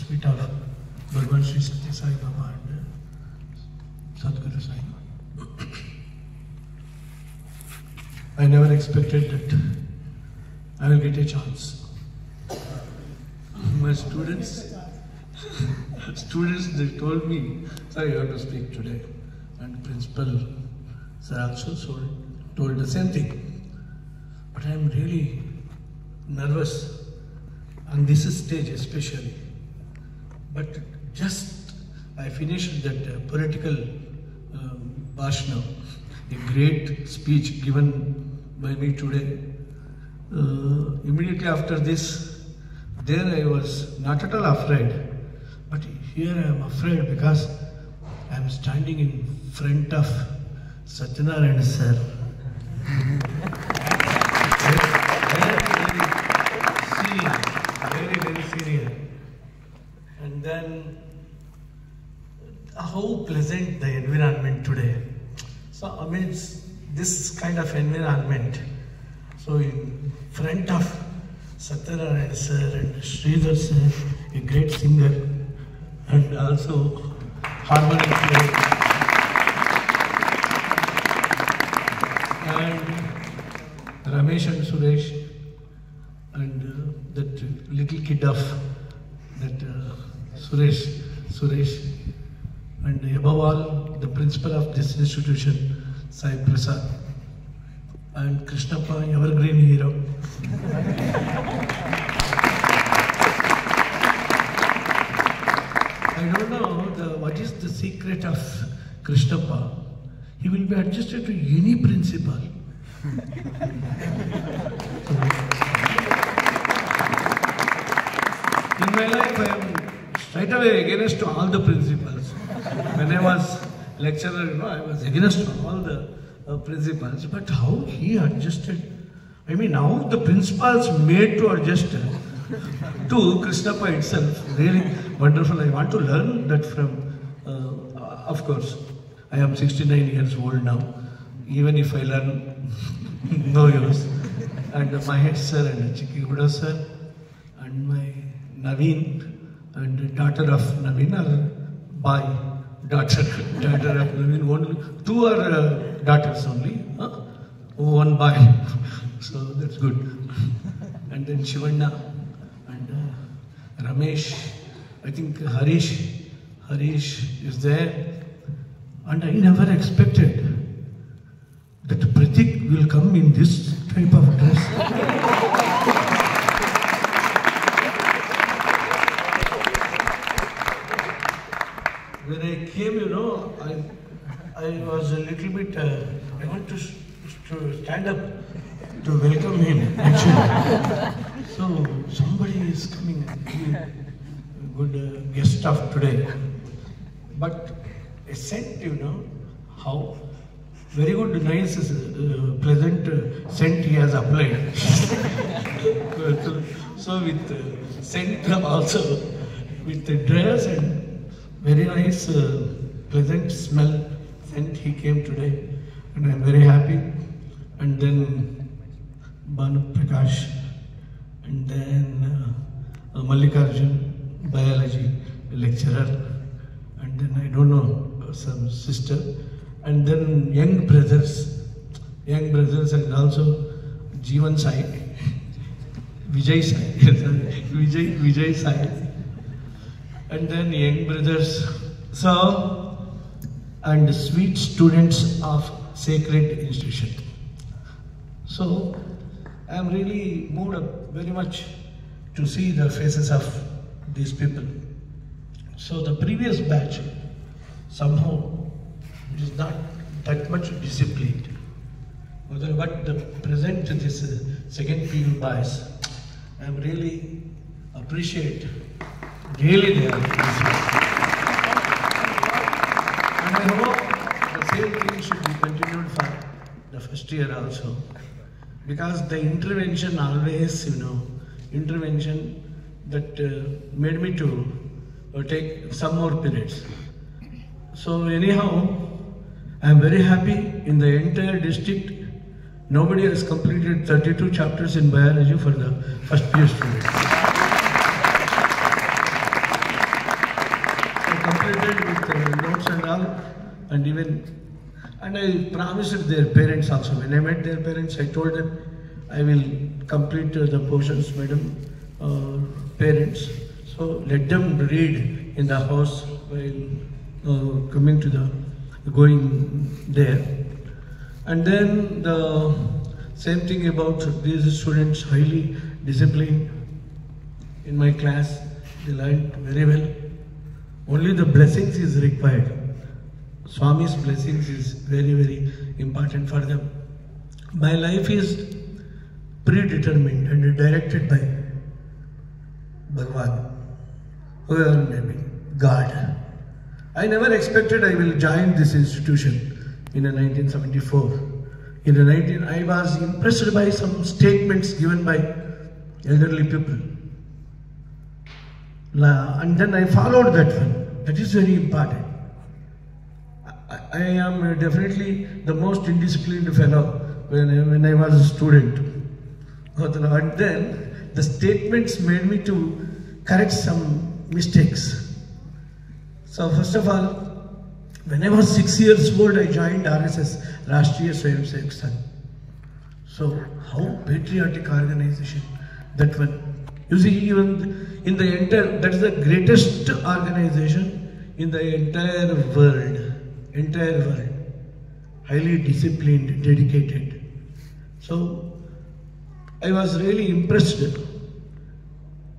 feet of Bhagwan Sri Satya Sai Baba and Sadhguru Sai. I never expected that I will get a chance. My students, they told me, sir, you have to speak today. And principal, sir, also told the same thing. But I am really nervous on this stage especially. But just I finished that political bhashna, a great speech given by me today. Immediately after this, there I was not at all afraid, but here I am afraid because I am standing in front of Satyanarayana sir. Very serious. And then how pleasant the environment today. So amidst this kind of environment, so in front of Satyanarayana sir and Sridhar sir, a great singer and also harmonic player, and Ramesh and Suresh, and that little kid of that Suresh, and above all the principal of this institution, Sai Prasad, and Krishnappa, evergreen hero. I don't know what is the secret of Krishnappa. He will be adjusted to any principal. In my life, I am straight away against all the principals. When I was lecturer, I was against all the principals. But how he adjusted? I mean, now the principals made to adjust to Krishnappa itself. Really wonderful. I want to learn that from, of course, I am 69 years old now. Even if I learn, no use. And Mahesh sir and Chiki Huda sir and my Naveen and daughter of Naveen are boy, daughter of Naveen. Only two are daughters only, one boy. So that's good. And then Shivanna and Ramesh, I think Harish is there. And I never expected that Pratik will come in this type of dress. When I came, I was a little bit, I want to stand up to welcome him, actually. So, somebody is coming, a good guest of today. But a scent, how very good, nice, pleasant scent he has applied. So with scent also, with the dress and very nice, pleasant smell scent he came today. And I am very happy. And then Banu Prakash, and then Mallikarjun, biology lecturer, and then I don't know, some sister, and then young brothers and also Jeevan Sai, Vijay Sai, and then young brothers, so, and sweet students of Sacred Institution. So, I am really moved up very much to see the faces of these people. So the previous batch, somehow, it is not that much disciplined. But the present, this second PU boys, I am really appreciate. Really they are disciplined. And I hope the same thing should be continued for the first year also. Because the intervention always, intervention that made me to take some more periods. So anyhow, I am very happy in the entire district. Nobody has completed 32 chapters in biology for the first PU students. all, and I promised their parents also. When I met their parents, I told them, I will complete the portions, madam, parents. So let them read in the house while going there. And then the same thing about these students, highly disciplined in my class. They learned very well. Only the blessings is required. Swami's blessings is very, very important for them. My life is predetermined and directed by Bhagwan, whoever may be, God. I never expected I will join this institution in 1974. I was impressed by some statements given by elderly people. And then I followed that one. That is very important. I am definitely the most indisciplined fellow when I was a student. And then the statements made me to correct some mistakes. So first of all, when I was 6 years old, I joined RSS, Rashtriya Swayamsevak Sangh. So how patriotic organization that one. You see, even in the entire, that is the greatest organization in the entire world. Highly disciplined, dedicated. So I was really impressed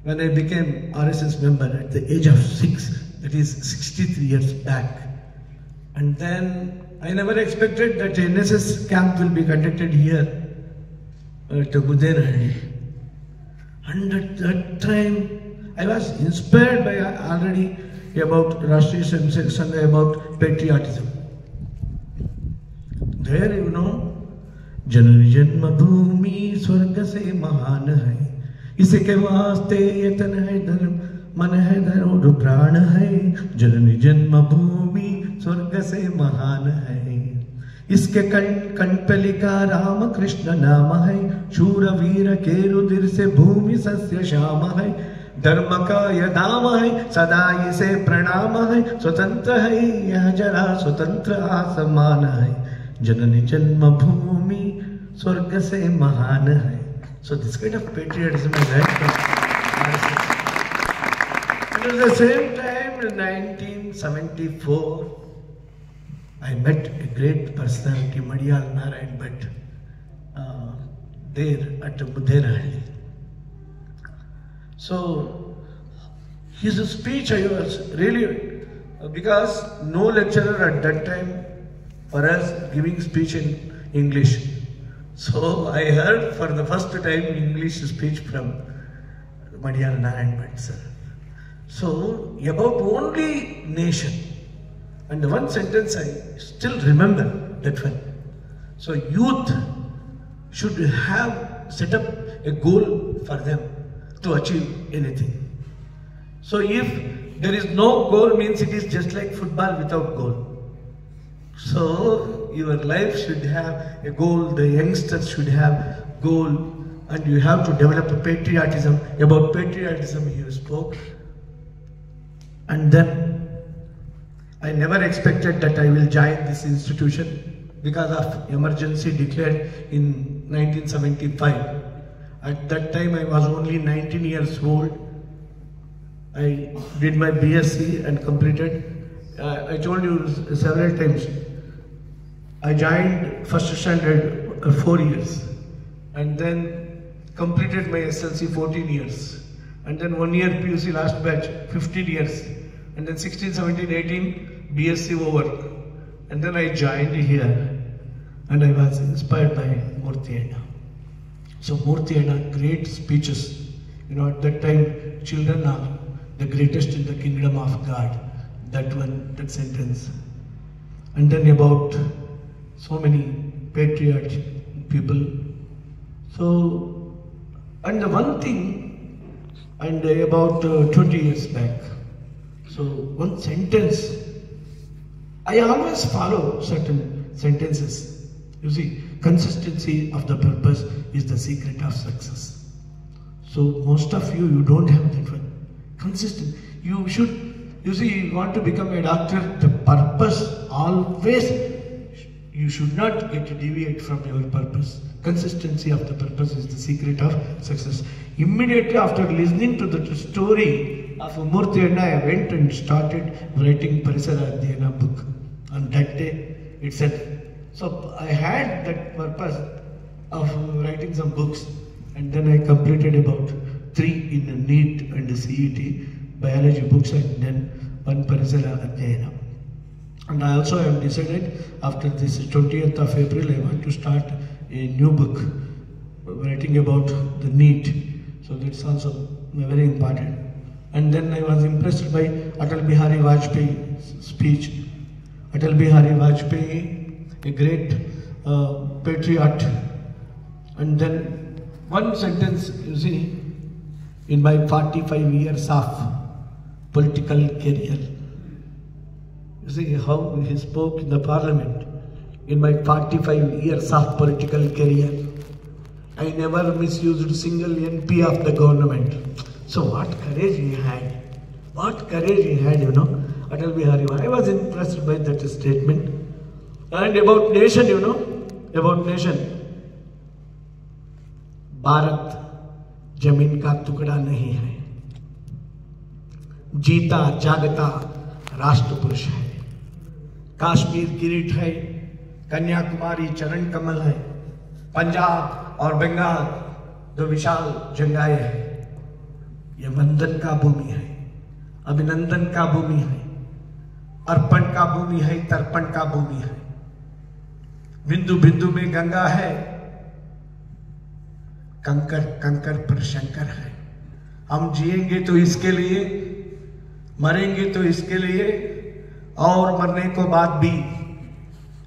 when I became RSS member at the age of 6, that is 63 years back. And then I never expected that NSS camp will be conducted here at Budenahalli. And at that time, I was inspired by already about Rashtriya Swayamsevak Sangh, about patriotism. There you know, Janani Janma Bhoomi Swarga se mahan hai, isike vaste yatan hai dharm, man hai dharu prana hai, Janani Janma Bhoomi Swarga se mahan hai, iske kan pe likha Ram Krishna naam hai, Shura Veera ke rudir se bhoomi sasya shama hai, धर्म का यह दाम है सदा इसे प्रणाम है स्वतंत्र है यह जरा स्वतंत्र आसमान है जननी जन्मभूमि स्वर्ग से महान है. So this kind of patriotism I learned from RSS. And at the same time in 1974 I met a great personality, Madiyal Narayan Bhatt, there at Budenahalli. So his speech I was really, because no lecturer at that time for us giving speech in English. So I heard for the first time English speech from Madiyal Narayan Bhatt sir. So about only nation, and one sentence I still remember that one. So youth should have set up a goal for them to achieve anything. So if there is no goal, means it is just like football without goal. So your life should have a goal, the youngsters should have goal, and you have to develop a patriotism. About patriotism he spoke. And then I never expected that I will join this institution because of emergency declared in 1975. At that time I was only 19 years old. I did my BSc and completed. I told you several times, I joined first standard 4 years and then completed my SLC 14 years. And then 1 year PUC last batch, 15 years. And then 16, 17, 18, BSc over. And then I joined here. And I was inspired by Murthy Anna. So Murthy Anna, great speeches. You know, at that time, children are the greatest in the kingdom of God. That one, that sentence. And then about so many patriotic people. So, and the one thing, and about 20 years back. So one sentence, I always follow certain sentences. You see, consistency of the purpose is the secret of success. So most of you, you don't have that one. Consistent. You should, You see, you want to become a doctor, the purpose always, you should not get to deviate from your purpose. Consistency of the purpose is the secret of success. Immediately after listening to the story of Murthy Anna, I went and started writing Parisara Adhyayana book on that day itself. So I had that purpose of writing some books, and then I completed about 3 in a NEET and a CET biology books, and then 1 Parisara Adhyayana. And I also have decided after this 20th of April I want to start a new book writing about the NEET. So that's also very important. And then I was impressed by Atal Bihari Vajpayee's speech. Atal Bihari Vajpayee, a great patriot. And then one sentence, you see, in my 45 years of political career, you see how he spoke in the parliament. In my 45 years of political career, I never misused single NP of the government. So what courage he had. What courage he had, you know. Atal Bihari. I was impressed by that statement. And about nation, you know, about nation. Bharat जमीन का टुकड़ा नहीं है, जीता जागता राष्ट्र पुरुष है। काश्मीर किरीट है, कन्याकुमारी चरण कमल है, पंजाब और बंगाल दो विशाल जंगाएं है। ये वंदन का भूमि है, अभिनंदन का भूमि है, अर्पण का भूमि है, तर्पण का भूमि है। बिंदु बिंदु में गंगा है, कंकर कंकर पर शंकर है। हम जिएंगे तो इसके लिए, मरेंगे तो इसके लिए, और मरने को बाद भी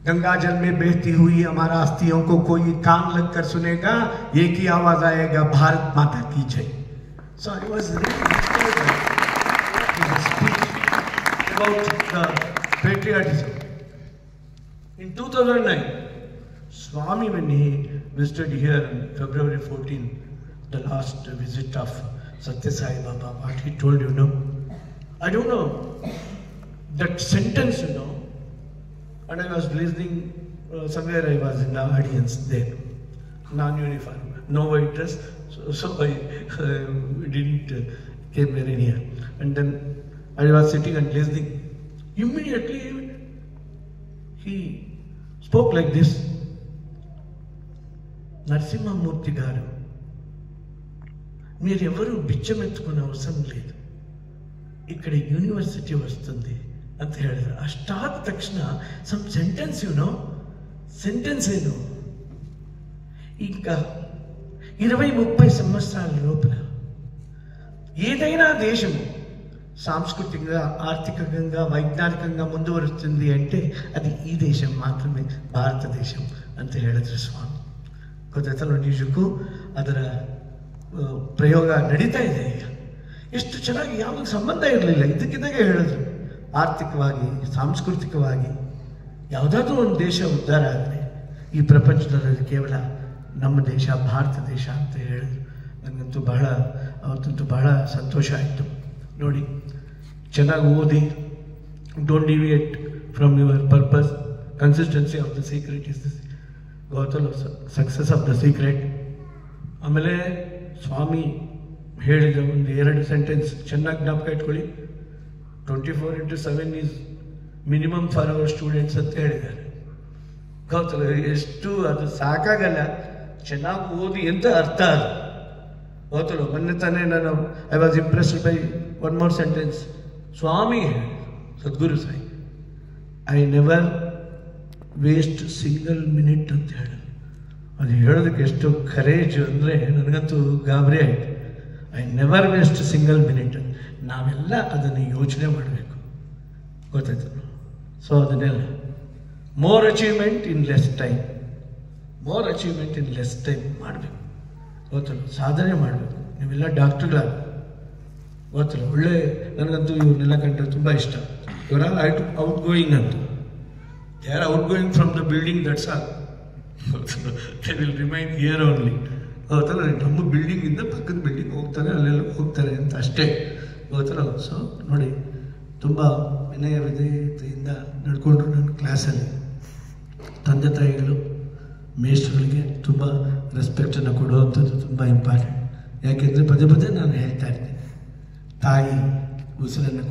गंगा जल में बहती हुई हमारा अस्थियों को कोई कान लगकर सुनेगा, एक ही आवाज आएगा, भारत माता की जय। So I was really inspired by his speech about the patriotism. In 2009, Swami, when he visited here on February 14, the last visit of Satya Sai Baba, what he told, you know, I don't know, that sentence, you know, and I was listening, somewhere I was in the audience there, non-uniform, no white dress, so I didn't came very near. And then I was sitting and listening. Immediately he spoke like this. Narasimhamurthy గారు, మీరెవరూ బిచ్చమెత్తుకునే అవసరం లేదు, ఇక్కడ university వస్తుంది ಅಂತ ಹೇಳಿದ್ರು. ಅಷ್ಟಾದ ತಕ್ಷಣ some sentence, YONO, sentence ಏನು, ఇంకా 20-30 సంవత్సరాల లోపల ఏదైనా దేశము సాంస్కృతికంగా, ఆర్థికంగా, వైజ్ఞానికంగా ముందు వస్తుంది అంటే అది ಈ ದೇಶ ಮಾತ್ರವೇ, ಭಾರತದೇಶ ಅಂತ ಹೇಳಿದ್ರು ಸ್ವಾಮಿ. ಗೊತ್ತಾಯ್ತಲ್ಲ, ನಿಜಕ್ಕೂ ಅದರ ಪ್ರಯೋಗ ನಡೀತಾ ಇದೆ ಈಗ. ಎಷ್ಟು ಚೆನ್ನಾಗಿ, ಯಾವುದೂ ಸಂಬಂಧ ಇರಲಿಲ್ಲ, ಇದಕ್ಕಿದ್ದಾಗೆ ಹೇಳಿದ್ರು. ಆರ್ಥಿಕವಾಗಿ, ಸಾಂಸ್ಕೃತಿಕವಾಗಿ ಯಾವುದಾದ್ರೂ ಒಂದು ದೇಶ ಉದ್ಧಾರ ಆದರೆ ಈ ಪ್ರಪಂಚದಲ್ಲಿ ಕೇವಲ ನಮ್ಮ ದೇಶ, ಭಾರತ ದೇಶ ಅಂತ ಹೇಳಿದ್ರು. ನನಗಂತೂ ಅವತ್ತಂತೂ ಬಹಳ ಸಂತೋಷ ಆಯಿತು. ನೋಡಿ, ಚೆನ್ನಾಗಿ ಓದಿ, don't deviate from your purpose. Consistency of the secret is the ಗೊತ್ತಲ್ಲ, ಸಕ್ಸಸ್ ಆಫ್ ದ ಸೀಕ್ರೆಟ್. ಆಮೇಲೆ ಸ್ವಾಮಿ ಹೇಳಿದ ಒಂದು 2 ಸೆಂಟೆನ್ಸ್ ಚೆನ್ನಾಗಿ ಜ್ಞಾಪಕ ಇಟ್ಕೊಳ್ಳಿ. 24/7 is minimum for our students ಅಂತ ಹೇಳಿದ್ದಾರೆ. ಗೊತ್ತಲ್ಲ, ಎಷ್ಟು ಅದು ಸಾಕಾಗಲ್ಲ, ಚೆನ್ನಾಗಿ ಓದಿ ಅಂತ ಅರ್ಥ ಅದು. ಗೊತ್ತಲ್ಲ, ಮೊನ್ನೆ ತಾನೇ ನಾನು I was impressed by one more sentence. Swami Sadguru Sai, I never waste single minute ಅಂತ ಹೇಳಿ. ಅದು ಹೇಳೋದಕ್ಕೆ ಎಷ್ಟು ಕರೇಜ್ ಅಂದರೆ ನನಗಂತೂ ಗಾಬರಿ ಆಯಿತು. I never waste single minute. ನಾವೆಲ್ಲ ಅದನ್ನು ಯೋಚನೆ ಮಾಡಬೇಕು, ಗೊತ್ತಾಯ್ತು. ಸೊ ಅದನ್ನೆಲ್ಲ ಮೋರ್ ಅಚೀವ್ಮೆಂಟ್ ಇನ್ ಲೆಸ್ ಟೈಮ್, ಮೋರ್ ಅಚೀವ್ಮೆಂಟ್ ಇನ್ ಲೆಸ್ ಟೈಮ್ ಮಾಡಬೇಕು, ಗೊತ್ತಲ್ಲ, ಸಾಧನೆ ಮಾಡಬೇಕು. ನೀವೆಲ್ಲ ಡಾಕ್ಟ್ರುಗಳಾಗ, ಗೊತ್ತಲ್ಲ, ಒಳ್ಳೆ, ನನಗಂತೂ ಇವ್ರನ್ನೆಲ್ಲ ಕಂಡ್ರೆ ತುಂಬ ಇಷ್ಟ. ಇವರ ಔಟ್ ಗೋಯಿಂಗ್ ಅಂತ, they are out going from the building, that's all. They will remain here only. ಗೊತ್ತಲ್ಲ, ನಮ್ಮ ಬಿಲ್ಡಿಂಗಿಂದ ಪಕ್ಕದ ಬಿಲ್ಡಿಂಗ್ ಹೋಗ್ತಾರೆ, ಅಲ್ಲೆಲ್ಲ ಹೋಗ್ತಾರೆ ಅಂತ ಅಷ್ಟೇ, ಗೊತ್ತಲ್ಲ. ಸೊ ನೋಡಿ, ತುಂಬ ವಿನಯ ವಿಧೇಯತೆಯಿಂದ ನಡ್ಕೊಂಡ್ರು ನನ್ನ ಕ್ಲಾಸಲ್ಲಿ. ತಂದೆ ತಾಯಿಗಳು ಮೇಷ್ಟ್ರುಗಳಿಗೆ ತುಂಬ ರೆಸ್ಪೆಕ್ಟನ್ನು ಕೊಡುವಂಥದ್ದು ತುಂಬ ಇಂಪಾರ್ಟೆಂಟ್. ಯಾಕೆಂದರೆ ಪದೇ ಪದೇ ನಾನು ಹೇಳ್ತಾ ಇರ್ತೀನಿ, ತಾಯಿ ಉಸಿರನ್ನು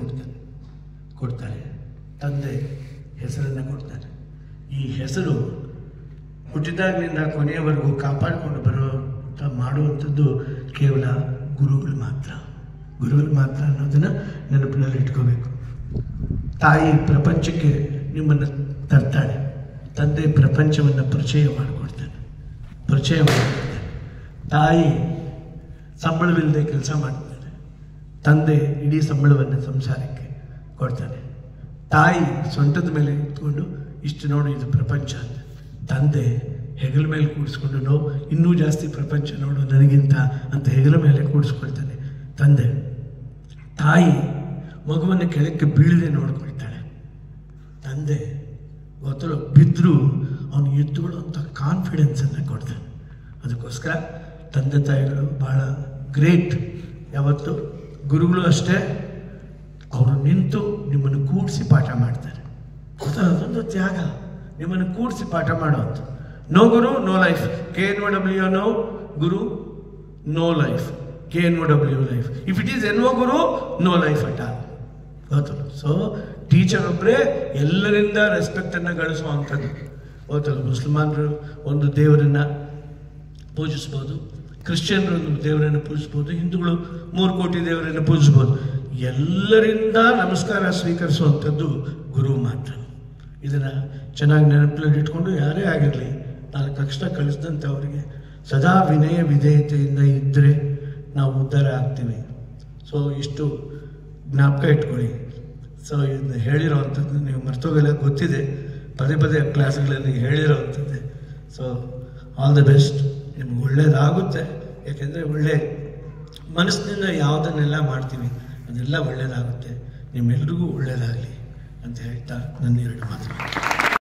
ಕೊಡ್ತಾರೆ, ತಂದೆ ಹೆಸರನ್ನು ಕೊಡ್ತಾರೆ. ಈ ಹೆಸರು ಹುಟ್ಟಿದಾಗಲಿಂದ ಕೊನೆಯವರೆಗೂ ಕಾಪಾಡಿಕೊಂಡು ಬರುವಂಥ ಮಾಡುವಂಥದ್ದು ಕೇವಲ ಗುರುಗಳು ಮಾತ್ರ ಅನ್ನೋದನ್ನು ನೆನಪಿನಲ್ಲಿ ಇಟ್ಕೋಬೇಕು. ತಾಯಿ ಪ್ರಪಂಚಕ್ಕೆ ನಿಮ್ಮನ್ನು ತರ್ತಾಳೆ, ತಂದೆ ಪ್ರಪಂಚವನ್ನು ಪರಿಚಯ ಮಾಡಿಕೊಡ್ತಾನೆ. ತಾಯಿ ಸಂಬಳವಿಲ್ಲದೆ ಕೆಲಸ ಮಾಡ್ತಾನೆ, ತಂದೆ ಇಡೀ ಸಂಬಳವನ್ನು ಸಂಸಾರಕ್ಕೆ ಕೊಡ್ತಾನೆ. ತಾಯಿ ಸೊಂಟದ ಮೇಲೆ ಇಟ್ಕೊಂಡು ಇಷ್ಟು ನೋಡು ಇದು ಪ್ರಪಂಚ ಅಂತ, ತಂದೆ ಹೆಗಲ ಮೇಲೆ ಕೂಡಿಸ್ಕೊಂಡು ಇನ್ನೂ ಜಾಸ್ತಿ ಪ್ರಪಂಚ ನೋಡು ನನಗಿಂತ ಅಂತ ಹೆಗಲ ಮೇಲೆ ಕೂಡಿಸ್ಕೊಳ್ತಾನೆ ತಂದೆ. ತಾಯಿ ಮಗುವನ್ನು ಕೆಳಕ್ಕೆ ಬೀಳದೆ ನೋಡ್ಕೊಳ್ತಾಳೆ. ತಂದೆ ಗೊತ್ತಲ್ಲ ಬಿದ್ದರೂ ಅವನು ಎತ್ತುಕೊಳ್ಳುವಂಥ ಕಾನ್ಫಿಡೆನ್ಸನ್ನು ಕೊಡ್ತಾನೆ. ಅದಕ್ಕೋಸ್ಕರ ತಂದೆ ತಾಯಿಗಳು ಭಾಳ ಗ್ರೇಟ್. ಯಾವತ್ತು ಗುರುಗಳು ಅಷ್ಟೇ, ಅವರು ನಿಂತು ನಿಮ್ಮನ್ನು ಕೂಡಿಸಿ ಪಾಠ ಮಾಡ್ತಾರೆ. ಅದೊಂದು ತ್ಯಾಗ, ನಿಮ್ಮನ್ನು ಕೂಡಿಸಿ ಪಾಠ ಮಾಡುವಂಥ. No guru no life, KNOW no guru no life, KNOW life. If it is NO guru no life at all. ಗೊತ್ತಲ್ಲ. ಸೊ ಟೀಚರ್ ಒಬ್ಬರೇ ಎಲ್ಲರಿಂದ ರೆಸ್ಪೆಕ್ಟನ್ನು ಗಳಿಸುವಂಥದ್ದು. ಗೊತ್ತಲ್ಲ, ಮುಸಲ್ಮಾನರು ಒಂದು ದೇವರನ್ನು ಪೂಜಿಸ್ಬೋದು, ಕ್ರಿಶ್ಚಿಯನ್ರು ಒಂದು ದೇವರನ್ನು ಪೂಜಿಸ್ಬೋದು, ಹಿಂದೂಗಳು 3 ಕೋಟಿ ದೇವರನ್ನು ಪೂಜಿಸ್ಬೋದು. ಎಲ್ಲರಿಂದ ನಮಸ್ಕಾರ ಸ್ವೀಕರಿಸುವಂಥದ್ದು ಗುರು ಮಾತ್ರ. ಇದನ್ನು ಚೆನ್ನಾಗಿ ನೆನಪಿನಲ್ಲಿ ಇಟ್ಕೊಂಡು ಯಾರೇ ಆಗಿರಲಿ 4 ಅಕ್ಷರ ಕಳಿಸಿದಂಥವರಿಗೆ ಸದಾ ವಿನಯ ವಿಧೇಯತೆಯಿಂದ ಇದ್ದರೆ ನಾವು ಉದ್ಧಾರ ಆಗ್ತೀವಿ. ಸೊ ಇಷ್ಟು ಜ್ಞಾಪಕ ಇಟ್ಕೊಳ್ಳಿ. ಸೊ ಇದನ್ನ ಹೇಳಿರೋವಂಥದ್ದು ನೀವು ಮರ್ತೋಗೆಲ್ಲ ಗೊತ್ತಿದೆ, ಪದೇ ಪದೇ ಕ್ಲಾಸ್ಗಳಲ್ಲಿ ಹೇಳಿರೋವಂಥದ್ದೇ. ಸೊ ಆಲ್ ದ ಬೆಸ್ಟ್, ನಿಮ್ಗೆ ಒಳ್ಳೇದಾಗುತ್ತೆ. ಯಾಕೆಂದರೆ ಒಳ್ಳೆ ಮನಸ್ಸಿನಿಂದ ಯಾವುದನ್ನೆಲ್ಲ ಮಾಡ್ತೀವಿ ಅದೆಲ್ಲ ಒಳ್ಳೆಯದಾಗುತ್ತೆ. ನಿಮ್ಮೆಲ್ರಿಗೂ ಒಳ್ಳೆಯದಾಗಲಿ ಅಂತ ಹೇಳ್ತಾ ನನ್ನ 2 ಮಾತು.